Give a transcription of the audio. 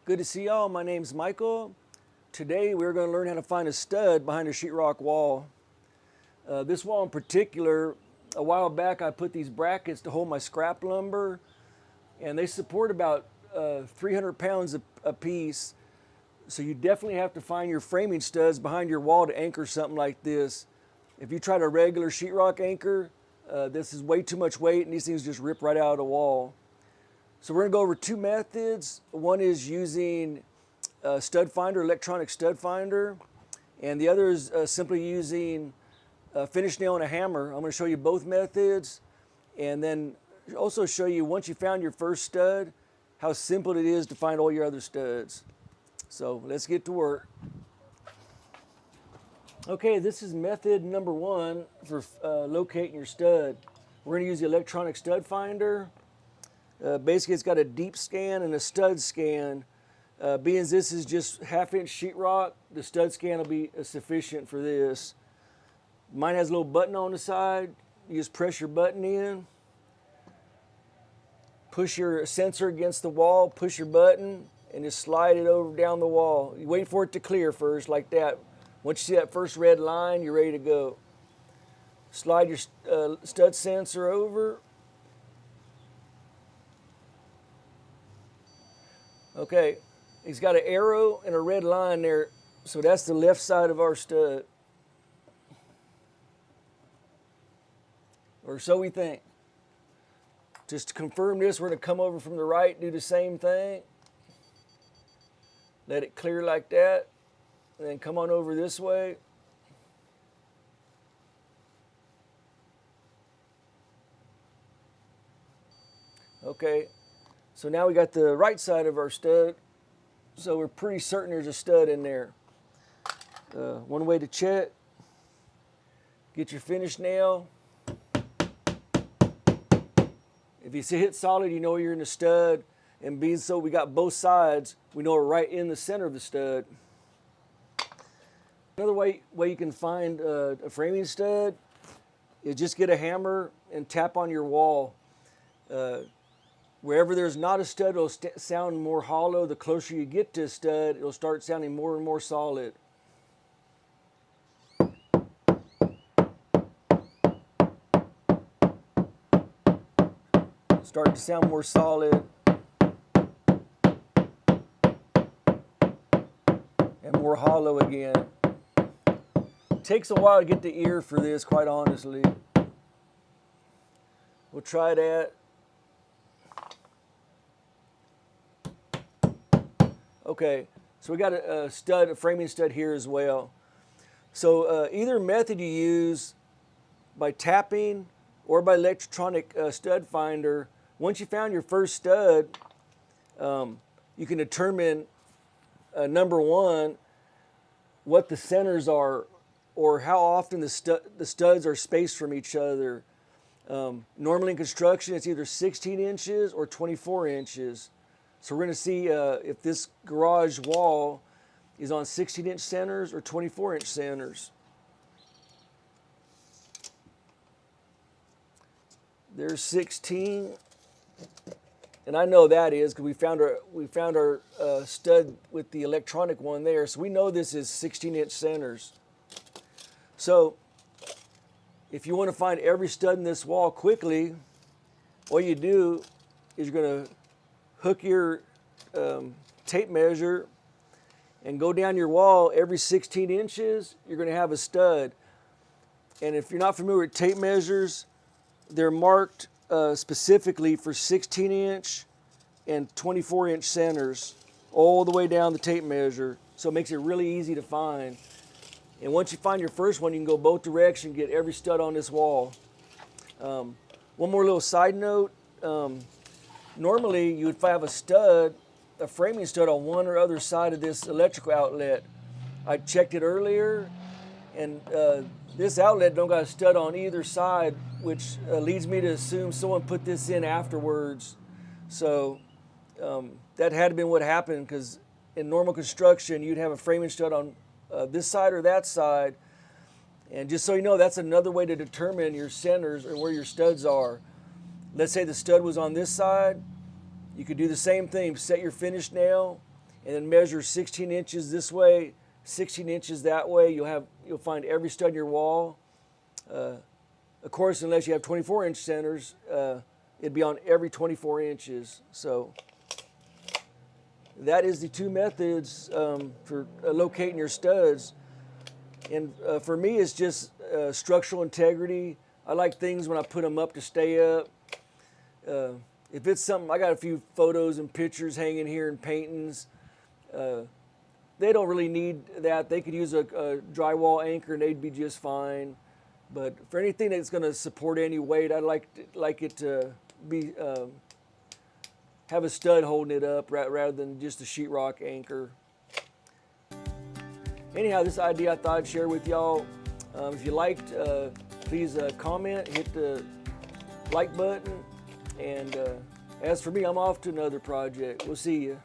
Good to see y'all. My name's Michael. Today we're going to learn how to find a stud behind a sheetrock wall. This wall in particular, a while back I put these brackets to hold my scrap lumber, and they support about 300 pounds a piece. So you definitely have to find your framing studs behind your wall to anchor something like this. If you try a regular sheetrock anchor, this is way too much weight and these things just rip right out of the wall. So we're going to go over two methods. One is using a stud finder, electronic stud finder, and the other is simply using a finish nail and a hammer. I'm going to show you both methods, and then also show you, once you found your first stud, how simple it is to find all your other studs. So let's get to work. Okay, this is method number one for locating your stud. We're going to use the electronic stud finder. Basically, it's got a deep scan and a stud scan. Being this is just half-inch sheetrock, the stud scan will be sufficient for this. Mine has a little button on the side. You just press your button in. Push your sensor against the wall, push your button, and just slide it over down the wall. You wait for it to clear first, like that. Once you see that first red line, you're ready to go. Slide your stud sensor over. Okay, he's got an arrow and a red line there, so that's the left side of our stud. Or so we think. Just to confirm this, we're going to come over from the right, do the same thing. Let it clear like that, and then come on over this way. Okay. So now we got the right side of our stud, so we're pretty certain there's a stud in there. One way to check, get your finish nail. If you see it solid, you know you're in the stud, and being so we got both sides, we know we're right in the center of the stud. Another way you can find a framing stud is just get a hammer and tap on your wall. Wherever there's not a stud, it'll sound more hollow. The closer you get to a stud, it'll start sounding more and more solid. Starting to sound more solid. And more hollow again. It takes a while to get the ear for this, quite honestly. We'll try that. Okay, so we got a stud, a framing stud here as well. So either method you use, by tapping or by electronic stud finder, once you found your first stud, you can determine, number one, what the centers are, or how often the studs are spaced from each other. Normally in construction, it's either 16 inches or 24 inches. So we're going to see if this garage wall is on 16-inch centers or 24-inch centers. There's 16, and I know that is because we found our stud with the electronic one there, so we know this is 16-inch centers. So if you want to find every stud in this wall quickly, all you do is you're going to hook your tape measure and go down your wall. Every 16 inches, you're going to have a stud. And if you're not familiar with tape measures, they're marked specifically for 16-inch and 24-inch centers all the way down the tape measure. So it makes it really easy to find. And once you find your first one, you can go both directions, get every stud on this wall. One more little side note. Normally, you would have a stud, a framing stud on one or other side of this electrical outlet. I checked it earlier, and this outlet don't got a stud on either side, which leads me to assume someone put this in afterwards. So that had to been what happened, because in normal construction, you'd have a framing stud on this side or that side. And just so you know, that's another way to determine your centers or where your studs are. Let's say the stud was on this side. You could do the same thing. Set your finish nail and then measure 16 inches this way, 16 inches that way. You'll find every stud in your wall. Of course, unless you have 24-inch centers, it'd be on every 24 inches. So that is the two methods for locating your studs. And for me, it's just structural integrity. I like things when I put them up to stay up. If it's something, I got a few photos and pictures hanging here and paintings. They don't really need that. They could use a drywall anchor and they'd be just fine. But for anything that's going to support any weight, I'd like it to be have a stud holding it up rather than just a sheetrock anchor. Anyhow, this idea I thought I'd share with y'all. If you liked, please comment, hit the like button, and as for me, I'm off to another project. We'll see you.